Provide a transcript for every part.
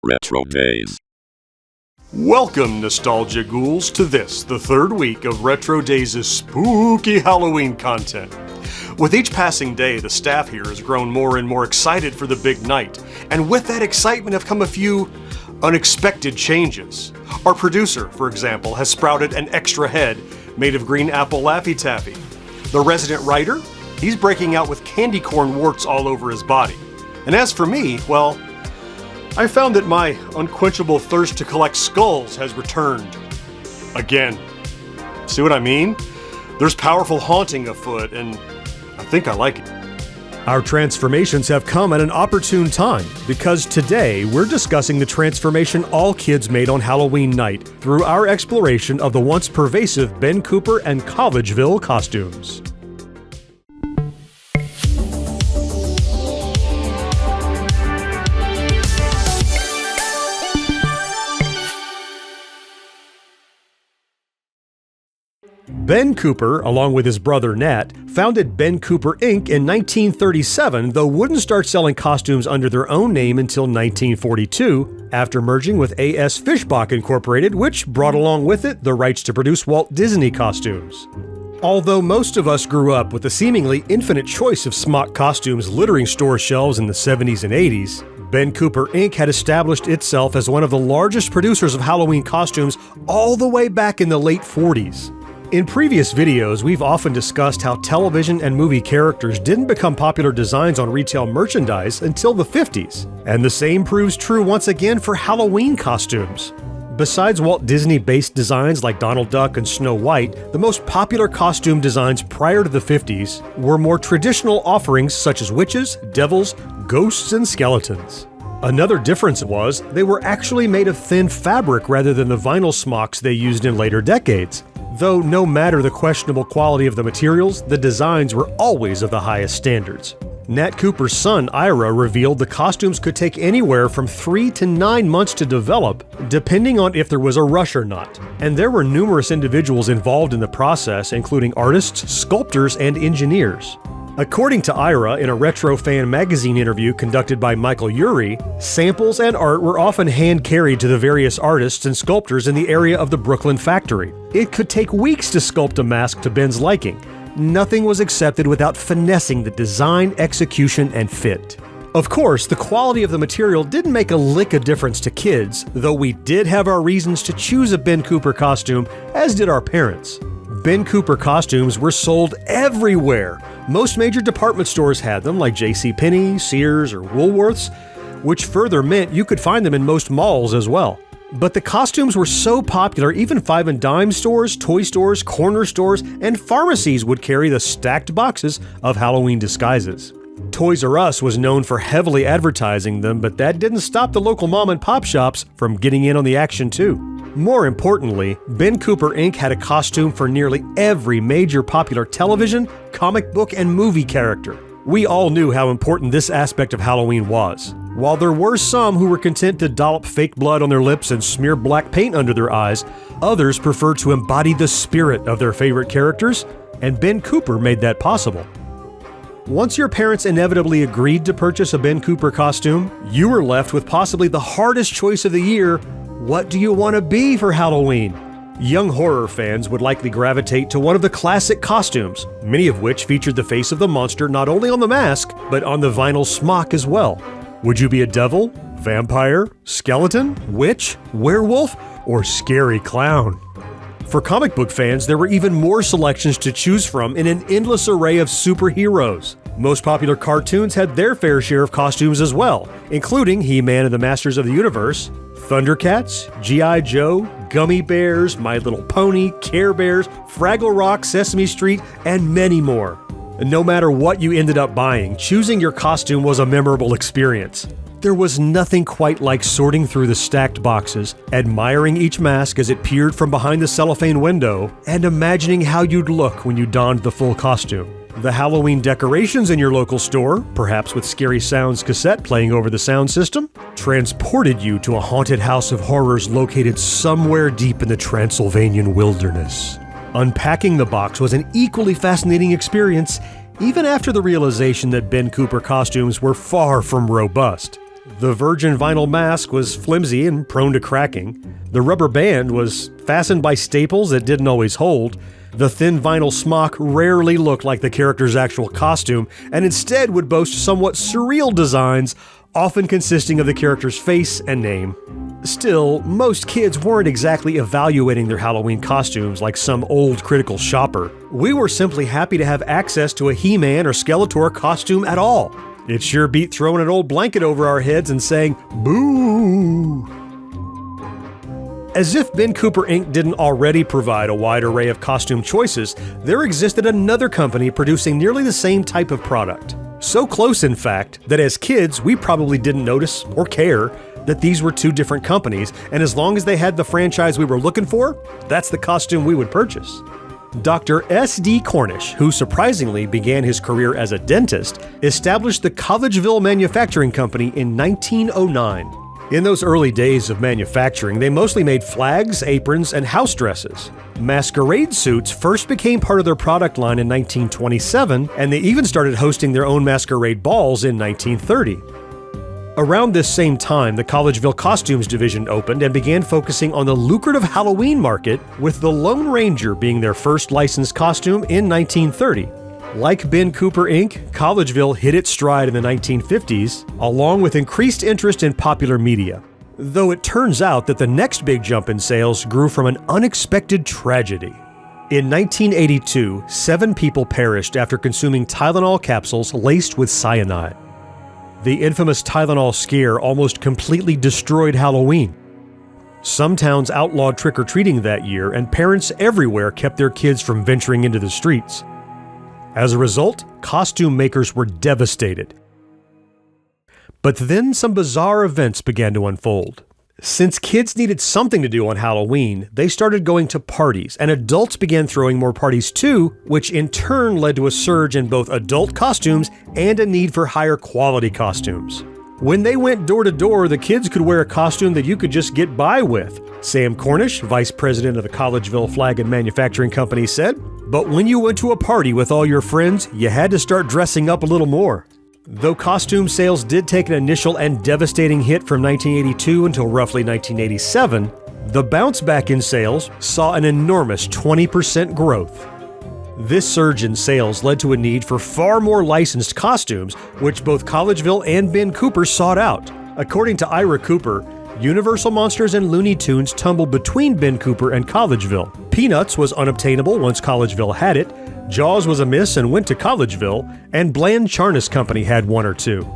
RetroDaze. Welcome, nostalgia ghouls, to this, the third week of RetroDaze's spooky Halloween content. With each passing day, the staff here has grown more and more excited for the big night, and with that excitement have come a few unexpected changes. Our producer, for example, has sprouted an extra head made of green apple Laffy Taffy. The resident writer, he's breaking out with candy corn warts all over his body. And as for me, well, I found that my unquenchable thirst to collect skulls has returned. Again. See what I mean? There's powerful haunting afoot, and I think I like it. Our transformations have come at an opportune time, because today we're discussing the transformation all kids made on Halloween night through our exploration of the once pervasive Ben Cooper and Collegeville costumes. Ben Cooper, along with his brother Nat, founded Ben Cooper Inc. in 1937, though wouldn't start selling costumes under their own name until 1942, after merging with A.S. Fishbach Incorporated, which brought along with it the rights to produce Walt Disney costumes. Although most of us grew up with a seemingly infinite choice of smock costumes littering store shelves in the 70s and 80s, Ben Cooper Inc. had established itself as one of the largest producers of Halloween costumes all the way back in the late 40s. In previous videos, we've often discussed how television and movie characters didn't become popular designs on retail merchandise until the 50s, and the same proves true once again for Halloween costumes. Besides Walt Disney-based designs like Donald Duck and Snow White, the most popular costume designs prior to the 50s were more traditional offerings such as witches, devils, ghosts, and skeletons. Another difference was they were actually made of thin fabric rather than the vinyl smocks they used in later decades. Though no matter the questionable quality of the materials, the designs were always of the highest standards. Nat Cooper's son, Ira, revealed the costumes could take anywhere from 3 to 9 months to develop, depending on if there was a rush or not. And there were numerous individuals involved in the process, including artists, sculptors, and engineers. According to Ira, in a Retro Fan magazine interview conducted by Michael Urie, samples and art were often hand-carried to the various artists and sculptors in the area of the Brooklyn factory. It could take weeks to sculpt a mask to Ben's liking. Nothing was accepted without finessing the design, execution, and fit. Of course, the quality of the material didn't make a lick of difference to kids, though we did have our reasons to choose a Ben Cooper costume, as did our parents. Ben Cooper costumes were sold everywhere. Most major department stores had them, like JCPenney, Sears, or Woolworths, which further meant you could find them in most malls as well. But the costumes were so popular, even 5 and dime stores, toy stores, corner stores, and pharmacies would carry the stacked boxes of Halloween disguises. Toys R Us was known for heavily advertising them, but that didn't stop the local mom and pop shops from getting in on the action too. More importantly, Ben Cooper Inc. had a costume for nearly every major popular television, comic book, and movie character. We all knew how important this aspect of Halloween was. While there were some who were content to dollop fake blood on their lips and smear black paint under their eyes, others preferred to embody the spirit of their favorite characters, and Ben Cooper made that possible. Once your parents inevitably agreed to purchase a Ben Cooper costume, you were left with possibly the hardest choice of the year. What do you want to be for Halloween? Young horror fans would likely gravitate to one of the classic costumes, many of which featured the face of the monster not only on the mask, but on the vinyl smock as well. Would you be a devil, vampire, skeleton, witch, werewolf, or scary clown? For comic book fans, there were even more selections to choose from in an endless array of superheroes. Most popular cartoons had their fair share of costumes as well, including He-Man and the Masters of the Universe, Thundercats, G.I. Joe, Gummy Bears, My Little Pony, Care Bears, Fraggle Rock, Sesame Street, and many more. No matter what you ended up buying, choosing your costume was a memorable experience. There was nothing quite like sorting through the stacked boxes, admiring each mask as it peered from behind the cellophane window, and imagining how you'd look when you donned the full costume. The Halloween decorations in your local store, perhaps with Scary Sounds cassette playing over the sound system, transported you to a haunted house of horrors located somewhere deep in the Transylvanian wilderness. Unpacking the box was an equally fascinating experience, even after the realization that Ben Cooper costumes were far from robust. The virgin vinyl mask was flimsy and prone to cracking. The rubber band was fastened by staples that didn't always hold. The thin vinyl smock rarely looked like the character's actual costume, and instead would boast somewhat surreal designs, often consisting of the character's face and name. Still, most kids weren't exactly evaluating their Halloween costumes like some old critical shopper. We were simply happy to have access to a He-Man or Skeletor costume at all. It sure beat throwing an old blanket over our heads and saying, "Boo!" As if Ben Cooper Inc. didn't already provide a wide array of costume choices, there existed another company producing nearly the same type of product. So close, in fact, that as kids, we probably didn't notice or care that these were two different companies, and as long as they had the franchise we were looking for, that's the costume we would purchase. Dr. S.D. Cornish, who surprisingly began his career as a dentist, established the Collegeville Manufacturing Company in 1909. In those early days of manufacturing, they mostly made flags, aprons, and house dresses. Masquerade suits first became part of their product line in 1927, and they even started hosting their own masquerade balls in 1930. Around this same time, the Collegeville Costumes Division opened and began focusing on the lucrative Halloween market, with the Lone Ranger being their first licensed costume in 1930. Like Ben Cooper Inc., Collegeville hit its stride in the 1950s, along with increased interest in popular media. Though it turns out that the next big jump in sales grew from an unexpected tragedy. In 1982, 7 people perished after consuming Tylenol capsules laced with cyanide. The infamous Tylenol scare almost completely destroyed Halloween. Some towns outlawed trick-or-treating that year, and parents everywhere kept their kids from venturing into the streets. As a result, costume makers were devastated. But then some bizarre events began to unfold. Since kids needed something to do on Halloween, they started going to parties, and adults began throwing more parties too, which in turn led to a surge in both adult costumes and a need for higher quality costumes. When they went door to door, the kids could wear a costume that you could just get by with. Sam Cornish, vice president of the Collegeville Flag and Manufacturing Company, said, "But when you went to a party with all your friends, you had to start dressing up a little more." Though costume sales did take an initial and devastating hit from 1982 until roughly 1987, the bounce back in sales saw an enormous 20% growth. This surge in sales led to a need for far more licensed costumes, which both Collegeville and Ben Cooper sought out. According to Ira Cooper, Universal Monsters and Looney Tunes tumbled between Ben Cooper and Collegeville. Peanuts was unobtainable once Collegeville had it, Jaws was a miss and went to Collegeville, and Bland Charness Company had one or two.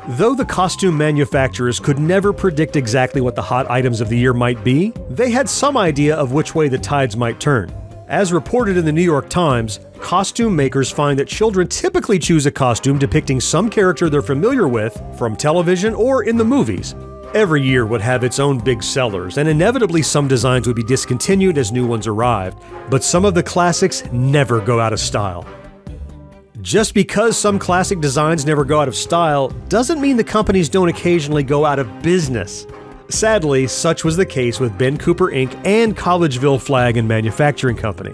Though the costume manufacturers could never predict exactly what the hot items of the year might be, they had some idea of which way the tides might turn. As reported in the New York Times, costume makers find that children typically choose a costume depicting some character they're familiar with from television or in the movies. Every year would have its own big sellers, and inevitably some designs would be discontinued as new ones arrived, but some of the classics never go out of style. Just because some classic designs never go out of style doesn't mean the companies don't occasionally go out of business. Sadly, such was the case with Ben Cooper Inc. and Collegeville Flag and Manufacturing Company.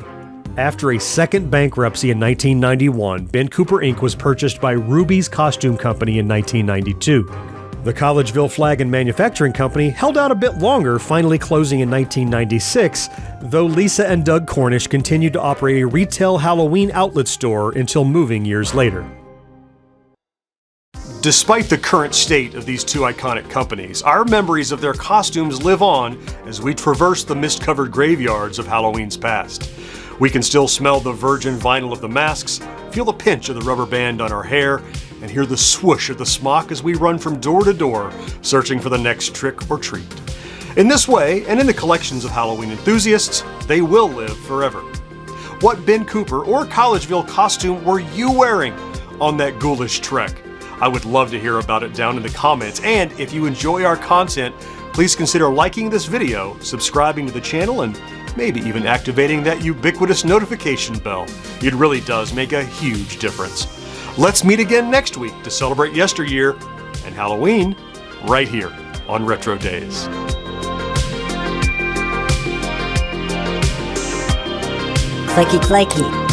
After a second bankruptcy in 1991, Ben Cooper Inc. was purchased by Ruby's Costume Company in 1992. The Collegeville Flag and Manufacturing Company held out a bit longer, finally closing in 1996, though Lisa and Doug Cornish continued to operate a retail Halloween outlet store until moving years later. Despite the current state of these two iconic companies, our memories of their costumes live on as we traverse the mist-covered graveyards of Halloween's past. We can still smell the virgin vinyl of the masks, feel the pinch of the rubber band on our hair, and hear the swoosh of the smock as we run from door to door, searching for the next trick or treat. In this way, and in the collections of Halloween enthusiasts, they will live forever. What Ben Cooper or Collegeville costume were you wearing on that ghoulish trek? I would love to hear about it down in the comments, and if you enjoy our content, please consider liking this video, subscribing to the channel, and maybe even activating that ubiquitous notification bell. It really does make a huge difference. Let's meet again next week to celebrate Yesteryear and Halloween right here on RetroDaze. Clicky clicky.